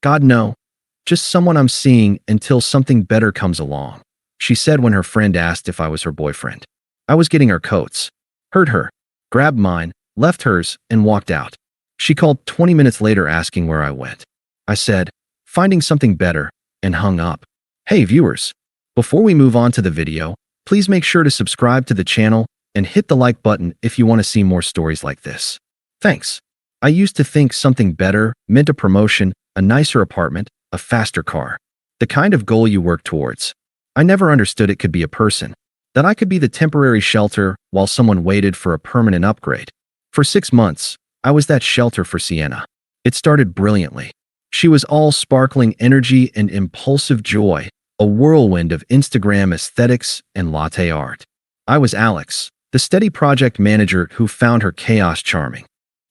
God, no. Just someone I'm seeing until something better comes along, she said when her friend asked if I was her boyfriend. I was getting her coats. Heard her. Grabbed mine, left hers, and walked out. She called 20 minutes later asking where I went. I said, finding something better, and hung up. Hey viewers, before we move on to the video, please make sure to subscribe to the channel and hit the like button if you want to see more stories like this. Thanks. I used to think something better meant a promotion, a nicer apartment, a faster car. The kind of goal you work towards. I never understood it could be a person. That I could be the temporary shelter while someone waited for a permanent upgrade. For 6 months, I was that shelter for Sienna. It started brilliantly. She was all sparkling energy and impulsive joy, a whirlwind of Instagram aesthetics and latte art. I was Alex, the steady project manager who found her chaos charming.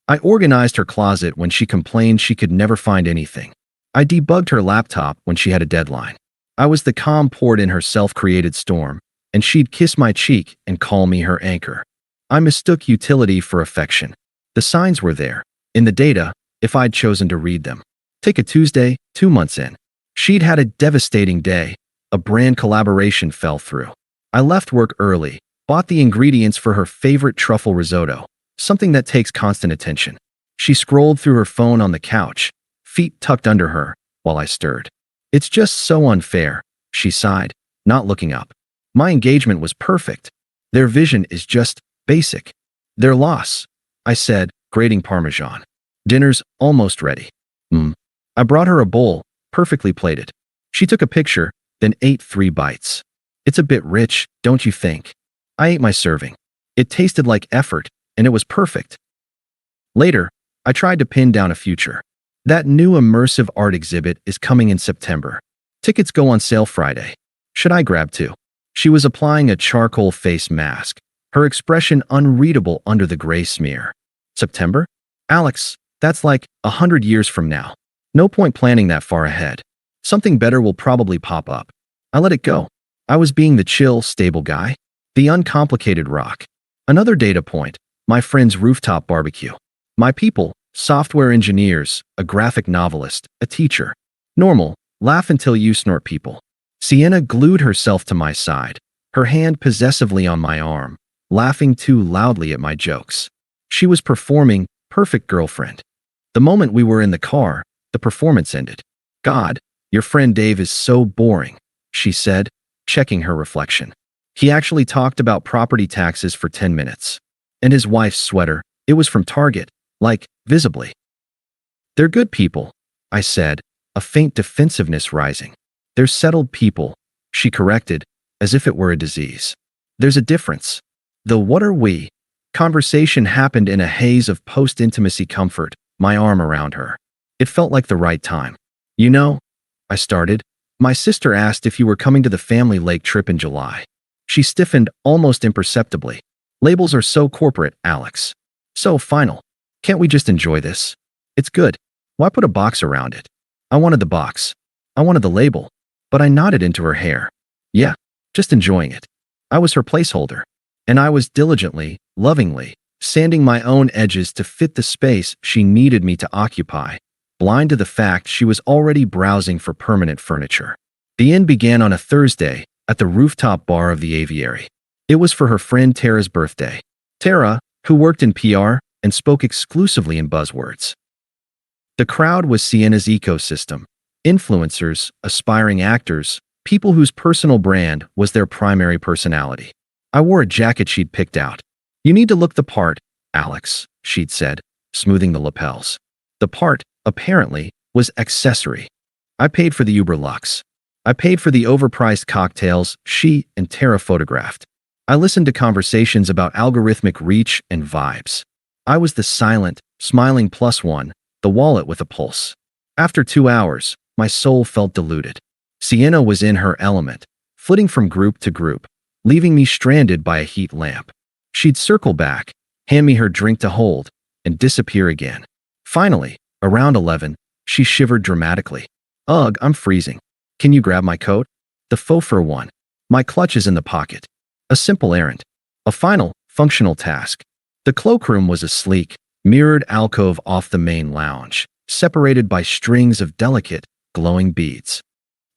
I organized her closet when she complained she could never find anything. I debugged her laptop when she had a deadline. I was the calm port in her self-created storm, and she'd kiss my cheek and call me her anchor. I mistook utility for affection. The signs were there, in the data, if I'd chosen to read them. Take a Tuesday, 2 months in. She'd had a devastating day. A brand collaboration fell through. I left work early, bought the ingredients for her favorite truffle risotto, something that takes constant attention. She scrolled through her phone on the couch, feet tucked under her, while I stirred. It's just so unfair, she sighed, not looking up. My engagement was perfect. Their vision is just basic. Their loss, I said, grating Parmesan. Dinner's almost ready. I brought her a bowl, perfectly plated. She took a picture, then ate 3 bites. It's a bit rich, don't you think? I ate my serving. It tasted like effort, and it was perfect. Later, I tried to pin down a future. That new immersive art exhibit is coming in September. Tickets go on sale Friday. Should I grab 2? She was applying a charcoal face mask, her expression unreadable under the gray smear. September? Alex, that's like 100 years from now. No point planning that far ahead. Something better will probably pop up. I let it go. I was being the chill, stable guy. The uncomplicated rock. Another data point, my friend's rooftop barbecue. My people, software engineers, a graphic novelist, a teacher. Normal, laugh until you snort people. Sienna glued herself to my side, her hand possessively on my arm, laughing too loudly at my jokes. She was performing perfect girlfriend. The moment we were in the car, the performance ended. God, your friend Dave is so boring, she said, checking her reflection. He actually talked about property taxes for 10 minutes. And his wife's sweater, it was from Target, like, visibly. They're good people, I said, a faint defensiveness rising. They're settled people, she corrected, as if it were a disease. There's a difference. The what are we? Conversation happened in a haze of post-intimacy comfort, my arm around her. It felt like the right time. You know, I started. My sister asked if you were coming to the family lake trip in July. She stiffened almost imperceptibly. Labels are so corporate, Alex. So final. Can't we just enjoy this? It's good. Why put a box around it? I wanted the box. I wanted the label. But I nodded into her hair. Yeah, just enjoying it. I was her placeholder. And I was diligently, lovingly, sanding my own edges to fit the space she needed me to occupy, blind to the fact she was already browsing for permanent furniture. The inn began on a Thursday at the rooftop bar of the aviary. It was for her friend Tara's birthday. Tara, who worked in PR and spoke exclusively in buzzwords. The crowd was Sienna's ecosystem. Influencers, aspiring actors, people whose personal brand was their primary personality. I wore a jacket she'd picked out. You need to look the part, Alex, she'd said, smoothing the lapels. The part, apparently, was accessory. I paid for the Uber Luxe. I paid for the overpriced cocktails she and Tara photographed. I listened to conversations about algorithmic reach and vibes. I was the silent, smiling +1, the wallet with a pulse. After 2 hours, my soul felt diluted. Sienna was in her element, flitting from group to group, leaving me stranded by a heat lamp. She'd circle back, hand me her drink to hold, and disappear again. Finally, around 11, she shivered dramatically. Ugh, I'm freezing. Can you grab my coat? The faux fur one. My clutch is in the pocket. A simple errand. A final, functional task. The cloakroom was a sleek, mirrored alcove off the main lounge, separated by strings of delicate, glowing beads.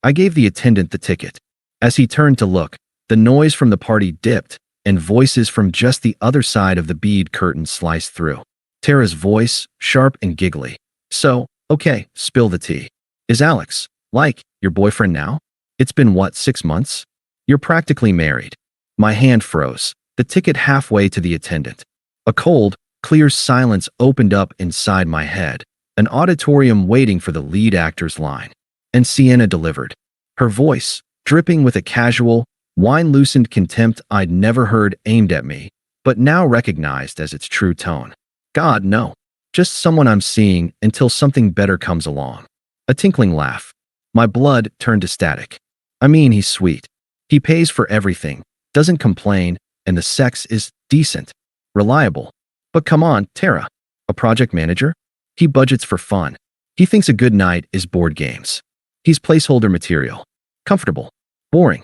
I gave the attendant the ticket. As he turned to look, the noise from the party dipped, and voices from just the other side of the bead curtain sliced through. Tara's voice, sharp and giggly. So, okay, spill the tea. Is Alex, like, your boyfriend now? It's been what, 6 months? You're practically married. My hand froze, the ticket halfway to the attendant. A cold, clear silence opened up inside my head, an auditorium waiting for the lead actor's line. And Sienna delivered. Her voice, dripping with a casual, wine-loosened contempt I'd never heard aimed at me, but now recognized as its true tone. God, no. Just someone I'm seeing until something better comes along. A tinkling laugh. My blood turned to static. I mean, he's sweet. He pays for everything, doesn't complain, and the sex is decent. Reliable. But come on, Tara. A project manager? He budgets for fun. He thinks a good night is board games. He's placeholder material. Comfortable. Boring.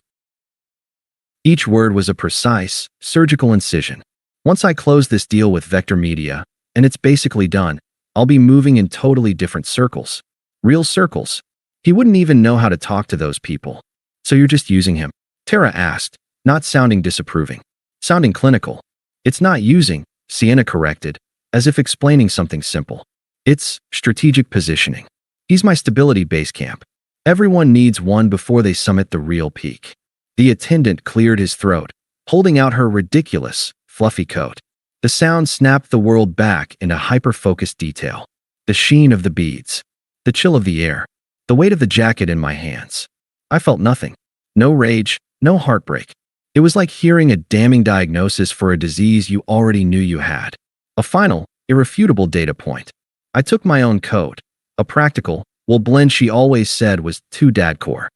Each word was a precise, surgical incision. Once I close this deal with Vector Media, and it's basically done, I'll be moving in totally different circles. Real circles. He wouldn't even know how to talk to those people. So you're just using him? Tara asked, not sounding disapproving. Sounding clinical. It's not using, Sienna corrected, as if explaining something simple. It's strategic positioning. He's my stability base camp. Everyone needs one before they summit the real peak. The attendant cleared his throat, holding out her ridiculous, fluffy coat. The sound snapped the world back into hyper-focused detail. The sheen of the beads. The chill of the air. The weight of the jacket in my hands. I felt nothing. No rage, no heartbreak. It was like hearing a damning diagnosis for a disease you already knew you had. A final, irrefutable data point. I took my own coat. A practical, well blend she always said was too dadcore.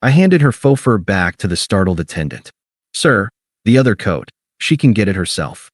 I handed her faux fur back to the startled attendant. Sir, the other coat. She can get it herself.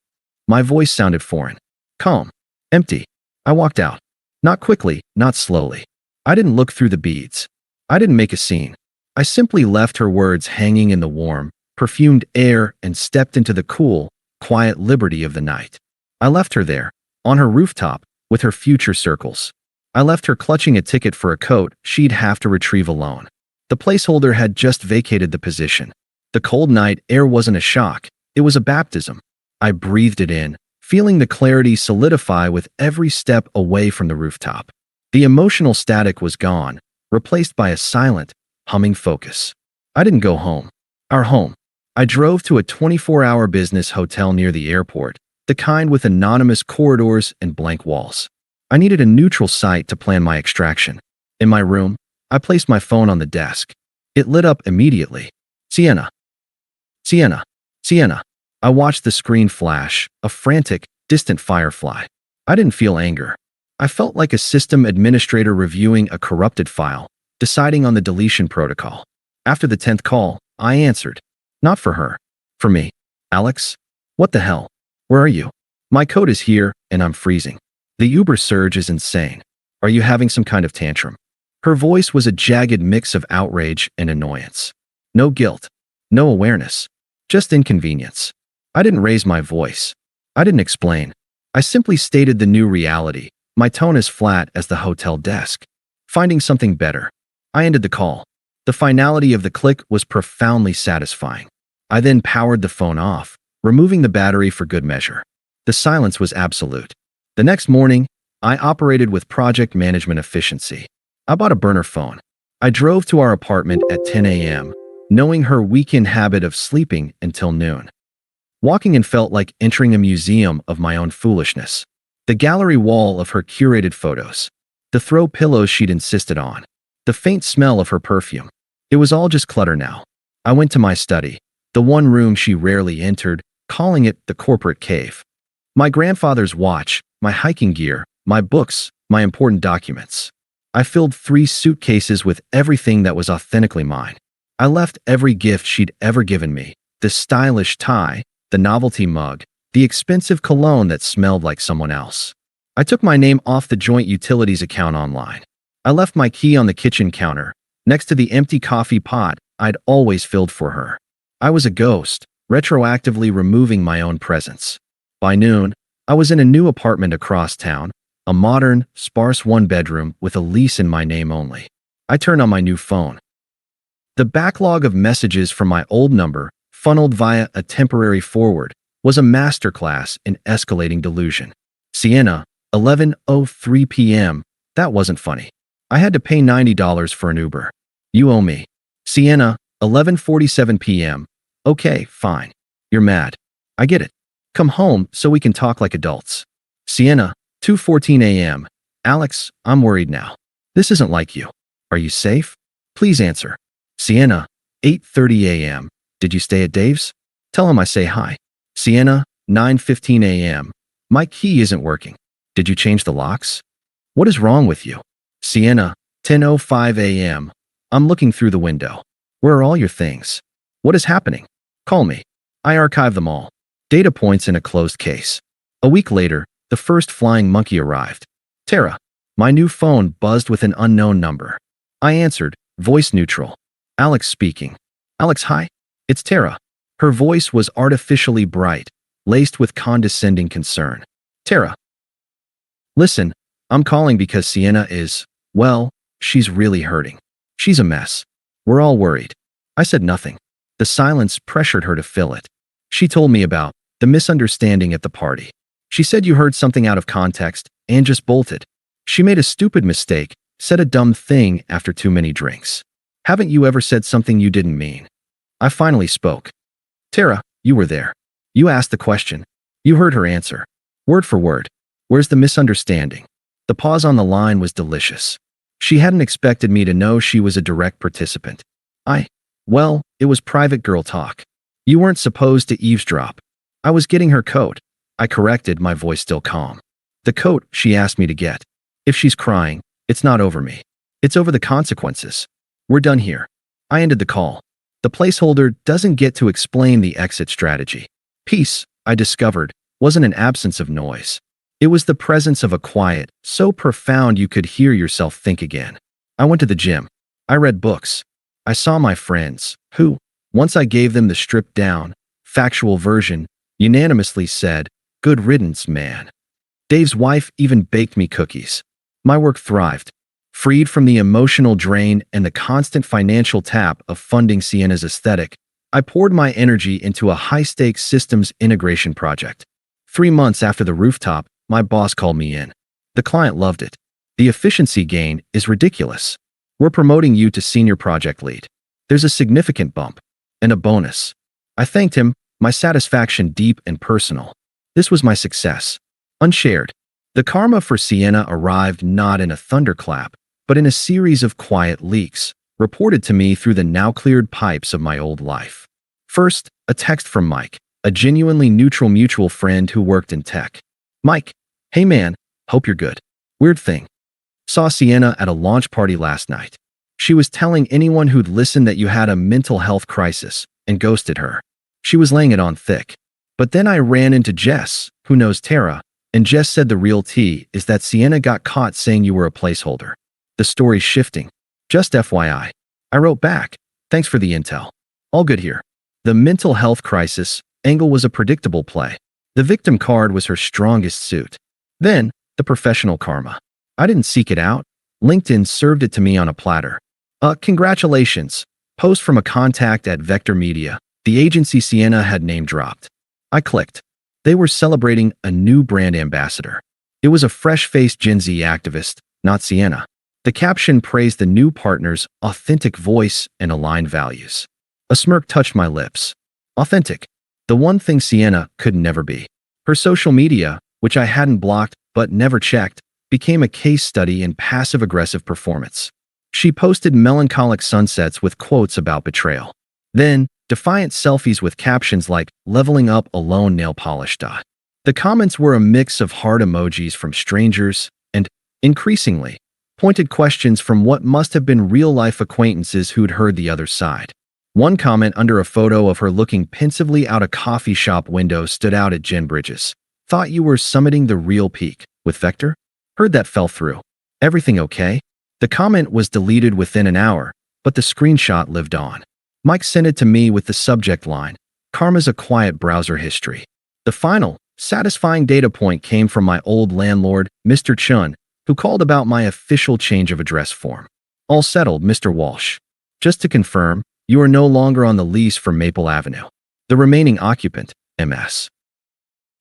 My voice sounded foreign. Calm. Empty. I walked out. Not quickly, not slowly. I didn't look through the beads. I didn't make a scene. I simply left her words hanging in the warm, perfumed air and stepped into the cool, quiet liberty of the night. I left her there, on her rooftop, with her future circles. I left her clutching a ticket for a coat she'd have to retrieve alone. The placeholder had just vacated the position. The cold night air wasn't a shock, it was a baptism. I breathed it in, feeling the clarity solidify with every step away from the rooftop. The emotional static was gone, replaced by a silent, humming focus. I didn't go home. Our home. I drove to a 24-hour business hotel near the airport, the kind with anonymous corridors and blank walls. I needed a neutral site to plan my extraction. In my room, I placed my phone on the desk. It lit up immediately. Sienna. Sienna. Sienna. I watched the screen flash, a frantic, distant firefly. I didn't feel anger. I felt like a system administrator reviewing a corrupted file, deciding on the deletion protocol. After the 10th call, I answered. Not for her. For me. Alex? What the hell? Where are you? My coat is here, and I'm freezing. The Uber surge is insane. Are you having some kind of tantrum? Her voice was a jagged mix of outrage and annoyance. No guilt. No awareness. Just inconvenience. I didn't raise my voice. I didn't explain. I simply stated the new reality, my tone as flat as the hotel desk. Finding something better. I ended the call. The finality of the click was profoundly satisfying. I then powered the phone off, removing the battery for good measure. The silence was absolute. The next morning, I operated with project management efficiency. I bought a burner phone. I drove to our apartment at 10 a.m., knowing her weekend habit of sleeping until noon. Walking in felt like entering a museum of my own foolishness. The gallery wall of her curated photos. The throw pillows she'd insisted on. The faint smell of her perfume. It was all just clutter now. I went to my study, the one room she rarely entered, calling it the corporate cave. My grandfather's watch, my hiking gear, my books, my important documents. I filled 3 suitcases with everything that was authentically mine. I left every gift she'd ever given me, the stylish tie, the novelty mug, the expensive cologne that smelled like someone else. I took my name off the joint utilities account online. I left my key on the kitchen counter, next to the empty coffee pot I'd always filled for her. I was a ghost, retroactively removing my own presence. By noon, I was in a new apartment across town, A modern, sparse one-bedroom with a lease in my name only. I turn on my new phone. The backlog of messages from my old number, funneled via a temporary forward, was a masterclass in escalating delusion. Sienna, 11:03 p.m. That wasn't funny. I had to pay $90 for an Uber. You owe me. Sienna, 11:47 p.m. Okay, fine. You're mad. I get it. Come home so we can talk like adults. Sienna, 2:14 a.m. Alex, I'm worried now. This isn't like you. Are you safe? Please answer. Sienna, 8:30 a.m. Did you stay at Dave's? Tell him I say hi. Sienna, 9:15 a.m. My key isn't working. Did you change the locks? What is wrong with you? Sienna, 10:05 a.m. I'm looking through the window. Where are all your things? What is happening? Call me. I archive them all. Data points in a closed case. A week later, the first flying monkey arrived. Tara. My new phone buzzed with an unknown number. I answered, voice neutral. Alex speaking. Alex, hi. It's Tara. Her voice was artificially bright, laced with condescending concern. Tara. Listen, I'm calling because Sienna is, well, she's really hurting. She's a mess. We're all worried. I said nothing. The silence pressured her to fill it. She told me about the misunderstanding at the party. She said you heard something out of context and just bolted. She made a stupid mistake, said a dumb thing after too many drinks. Haven't you ever said something you didn't mean? I finally spoke. Tara, you were there. You asked the question. You heard her answer. Word for word. Where's the misunderstanding? The pause on the line was delicious. She hadn't expected me to know she was a direct participant. Well, it was private girl talk. You weren't supposed to eavesdrop. I was getting her coat. I corrected, my voice still calm. The coat she asked me to get. If she's crying, it's not over me. It's over the consequences. We're done here. I ended the call. The placeholder doesn't get to explain the exit strategy. Peace, I discovered, wasn't an absence of noise. It was the presence of a quiet, so profound you could hear yourself think again. I went to the gym. I read books. I saw my friends, who, once I gave them the stripped-down, factual version, unanimously said, good riddance, man. Dave's wife even baked me cookies. My work thrived. Freed from the emotional drain and the constant financial tap of funding Sienna's aesthetic, I poured my energy into a high-stakes systems integration project. 3 months after the rooftop, my boss called me in. The client loved it. The efficiency gain is ridiculous. We're promoting you to senior project lead. There's a significant bump. And a bonus. I thanked him, my satisfaction deep and personal. This was my success. Unshared. The karma for Sienna arrived not in a thunderclap, but in a series of quiet leaks, reported to me through the now-cleared pipes of my old life. First, a text from Mike, a genuinely neutral mutual friend who worked in tech. Mike, hey man, hope you're good. Weird thing. Saw Sienna at a launch party last night. She was telling anyone who'd listen that you had a mental health crisis and ghosted her. She was laying it on thick. But then I ran into Jess, who knows Tara, and Jess said the real tea is that Sienna got caught saying you were a placeholder. The story's shifting. Just FYI. I wrote back, thanks for the intel. All good here. The mental health crisis angle was a predictable play. The victim card was her strongest suit. Then, the professional karma. I didn't seek it out. LinkedIn served it to me on a platter. Congratulations. Post from a contact at Vector Media, the agency Sienna had name-dropped. I clicked. They were celebrating a new brand ambassador. It was a fresh-faced Gen Z activist, not Sienna. The caption praised the new partner's authentic voice and aligned values. A smirk touched my lips. Authentic. The one thing Sienna could never be. Her social media, which I hadn't blocked but never checked, became a case study in passive-aggressive performance. She posted melancholic sunsets with quotes about betrayal. Then, defiant selfies with captions like, leveling up alone nail polish. The comments were a mix of heart emojis from strangers and, increasingly, pointed questions from what must have been real-life acquaintances who'd heard the other side. One comment under a photo of her looking pensively out a coffee shop window stood out at Jen Bridges. Thought you were summiting the real peak. With Vector? Heard that fell through. Everything okay? The comment was deleted within an hour, but the screenshot lived on. Mike sent it to me with the subject line, Karma's a quiet browser history. The final, Satisfying data point came from my old landlord, Mr. Chun, who called about my official change of address form. All settled, Mr. Walsh. Just to confirm, you are no longer on the lease for Maple Avenue. The remaining occupant, MS.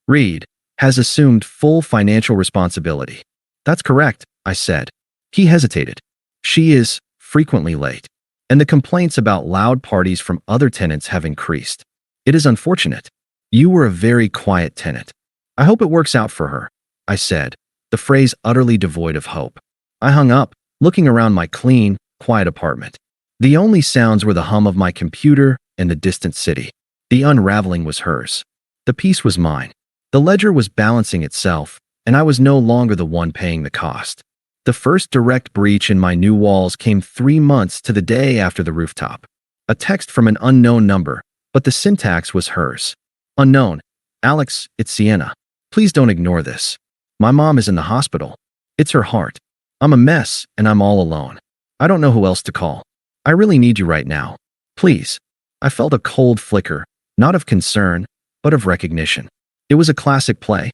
Reed, has assumed full financial responsibility. That's correct, I said. He hesitated. She is frequently late, and the complaints about loud parties from other tenants have increased. It is unfortunate. You were a very quiet tenant. I hope it works out for her, I said, the phrase utterly devoid of hope. I hung up, looking around my clean, quiet apartment. The only sounds were the hum of my computer and the distant city. The unraveling was hers. The peace was mine. The ledger was balancing itself, and I was no longer the one paying the cost. The first direct breach in my new walls came 3 months to the day after the rooftop. A text from an unknown number, but the syntax was hers. Unknown. Alex, it's Sienna. Please don't ignore this. My mom is in the hospital. It's her heart. I'm a mess, and I'm all alone. I don't know who else to call. I really need you right now. Please. I felt a cold flicker, not of concern, but of recognition. It was a classic play.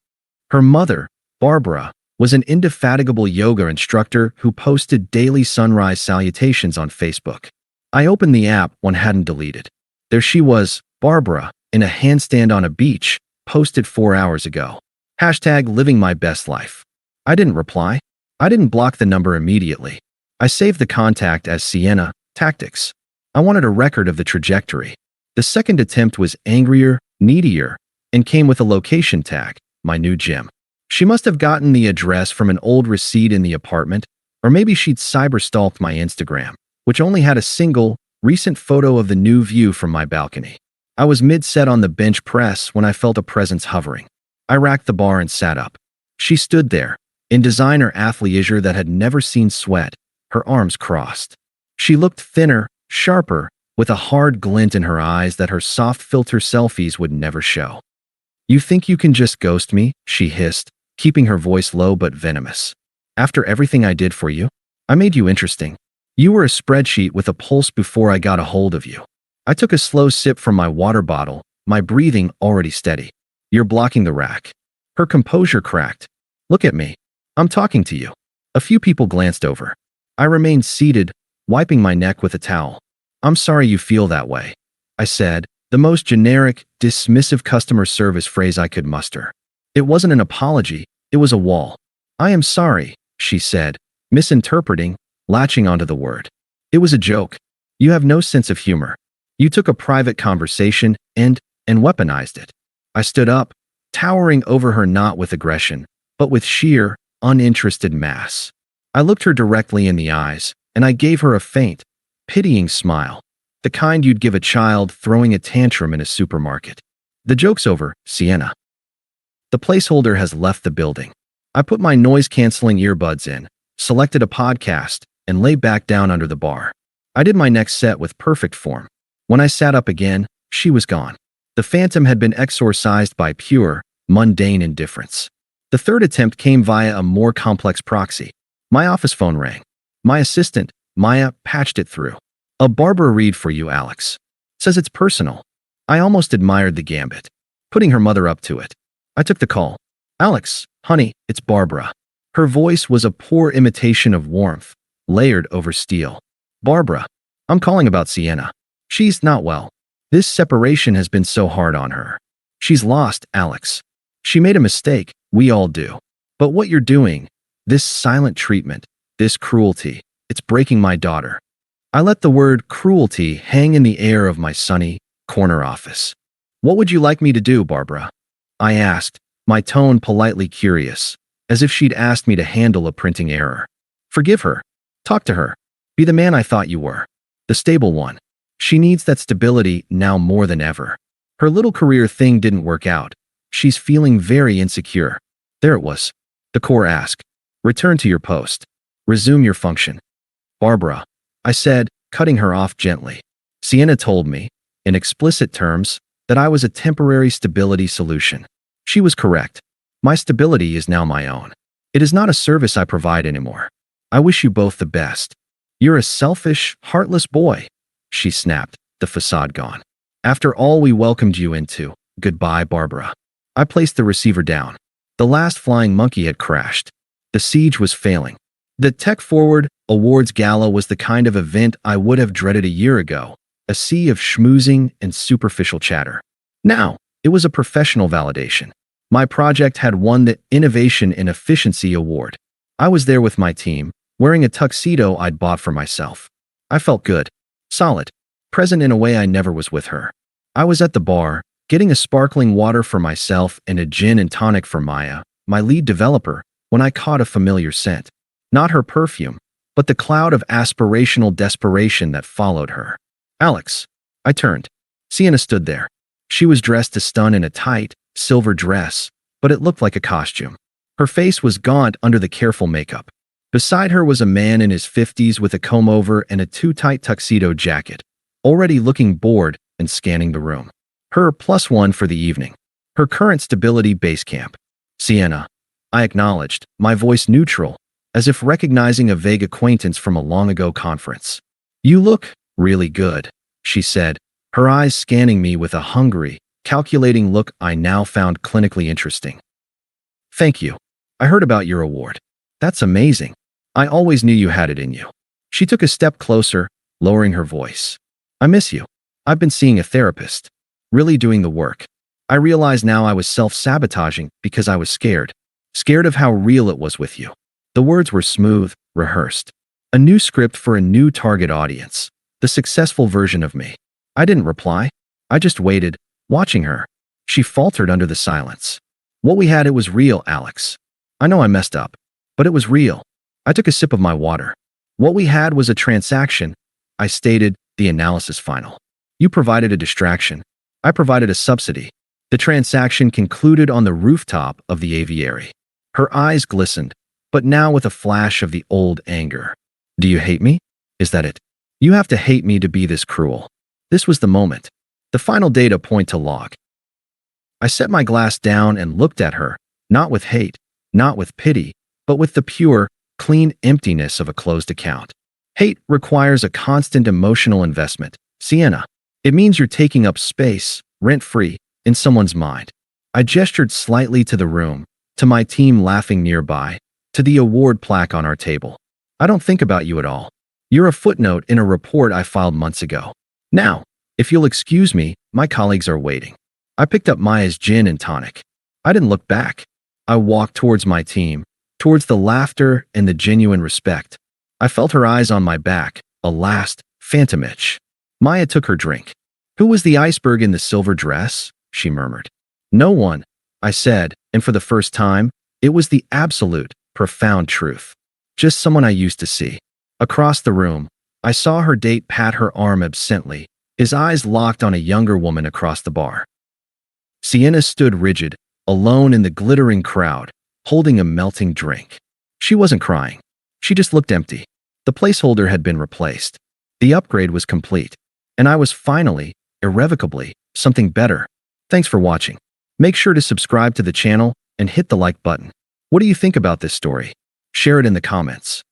Her mother, Barbara, was an indefatigable yoga instructor who posted daily sunrise salutations on Facebook. I opened the app one hadn't deleted. There she was, Barbara, in a handstand on a beach, posted 4 hours ago. Hashtag living my best life. I didn't reply. I didn't block the number immediately. I saved the contact as Sienna, Tactics. I wanted a record of the trajectory. The second attempt was angrier, needier, and came with a location tag, my new gym. She must have gotten the address from an old receipt in the apartment, or maybe she'd cyber-stalked my Instagram, which only had a single, recent photo of the new view from my balcony. I was mid-set on the bench press when I felt a presence hovering. I racked the bar and sat up. She stood there, in designer athleisure that had never seen sweat, her arms crossed. She looked thinner, sharper, with a hard glint in her eyes that her soft filter selfies would never show. You think you can just ghost me? She hissed, keeping her voice low but venomous. After everything I did for you? I made you interesting. You were a spreadsheet with a pulse before I got a hold of you. I took a slow sip from my water bottle, my breathing already steady. You're blocking the rack. Her composure cracked. Look at me. I'm talking to you. A few people glanced over. I remained seated, wiping my neck with a towel. I'm sorry you feel that way, I said, the most generic, dismissive customer service phrase I could muster. It wasn't an apology, it was a wall. I am sorry, she said, misinterpreting, latching onto the word. It was a joke. You have no sense of humor. You took a private conversation and weaponized it. I stood up, towering over her not with aggression, but with sheer, uninterested mass. I looked her directly in the eyes, and I gave her a faint, pitying smile, the kind you'd give a child throwing a tantrum in a supermarket. The joke's over, Sienna. The placeholder has left the building. I put my noise-canceling earbuds in, selected a podcast, and lay back down under the bar. I did my next set with perfect form. When I sat up again, she was gone. The phantom had been exorcised by pure, mundane indifference. The third attempt came via a more complex proxy. My office phone rang. My assistant, Maya, patched it through. A Barbara Reed for you, Alex. Says it's personal. I almost admired the gambit, putting her mother up to it. I took the call. Alex, honey, it's Barbara. Her voice was a poor imitation of warmth, layered over steel. Barbara, I'm calling about Sienna. She's not well. This separation has been so hard on her. She's lost, Alex. She made a mistake, we all do. But what you're doing, this silent treatment, this cruelty, it's breaking my daughter. I let the word cruelty hang in the air of my sunny, corner office. What would you like me to do, Barbara? I asked, my tone politely curious, as if she'd asked me to handle a printing error. Forgive her. Talk to her. Be the man I thought you were. The stable one. She needs that stability now more than ever. Her little career thing didn't work out. She's feeling very insecure. There it was. The core asked. Return to your post. Resume your function. Barbara, I said, cutting her off gently. Sienna told me, in explicit terms, that I was a temporary stability solution. She was correct. My stability is now my own. It is not a service I provide anymore. I wish you both the best. You're a selfish, heartless boy, she snapped, the facade gone. After all we welcomed you into, goodbye, Barbara. I placed the receiver down. The last flying monkey had crashed. The siege was failing. The Tech Forward Awards Gala was the kind of event I would have dreaded a year ago, a sea of schmoozing and superficial chatter. Now, it was a professional validation. My project had won the Innovation in Efficiency Award. I was there with my team, wearing a tuxedo I'd bought for myself. I felt good, solid, present in a way I never was with her. I was at the bar, getting a sparkling water for myself and a gin and tonic for Maya, my lead developer, when I caught a familiar scent. Not her perfume, but the cloud of aspirational desperation that followed her. Alex. I turned. Sienna stood there. She was dressed to stun in a tight, silver dress, but it looked like a costume. Her face was gaunt under the careful makeup. Beside her was a man in his 50s with a comb-over and a too-tight tuxedo jacket, already looking bored and scanning the room. Her +1 for the evening. Her current stability base camp. Sienna. I acknowledged, my voice neutral, as if recognizing a vague acquaintance from a long-ago conference. You look really good, she said, her eyes scanning me with a hungry, calculating look I now found clinically interesting. Thank you. I heard about your award. That's amazing. I always knew you had it in you. She took a step closer, lowering her voice. I miss you. I've been seeing a therapist. Really doing the work. I realize now I was self-sabotaging because I was scared. Scared of how real it was with you. The words were smooth, rehearsed. A new script for a new target audience. The successful version of me. I didn't reply. I just waited, watching her. She faltered under the silence. What we had, it was real, Alex. I know I messed up, but it was real. I took a sip of my water. What we had was a transaction. I stated, the analysis final. You provided a distraction. I provided a subsidy. The transaction concluded on the rooftop of the aviary. Her eyes glistened, but now with a flash of the old anger. Do you hate me? Is that it? You have to hate me to be this cruel. This was the moment. The final data point to log. I set my glass down and looked at her, not with hate, not with pity, but with the pure, clean emptiness of a closed account. Hate requires a constant emotional investment. Sienna. It means you're taking up space, rent-free, in someone's mind. I gestured slightly to the room, to my team laughing nearby, to the award plaque on our table. I don't think about you at all. You're a footnote in a report I filed months ago. Now, if you'll excuse me, my colleagues are waiting. I picked up Maya's gin and tonic. I didn't look back. I walked towards my team, towards the laughter and the genuine respect. I felt her eyes on my back, a last, phantom itch. Maya took her drink. Who was the iceberg in the silver dress? She murmured. No one, I said, and for the first time, it was the absolute, profound truth. Just someone I used to see. Across the room, I saw her date pat her arm absently, his eyes locked on a younger woman across the bar. Sienna stood rigid, alone in the glittering crowd, holding a melting drink. She wasn't crying. She just looked empty. The placeholder had been replaced. The upgrade was complete. And I was finally, irrevocably, something better. Thanks for watching. Make sure to subscribe to the channel and hit the like button. What do you think about this story? Share it in the comments.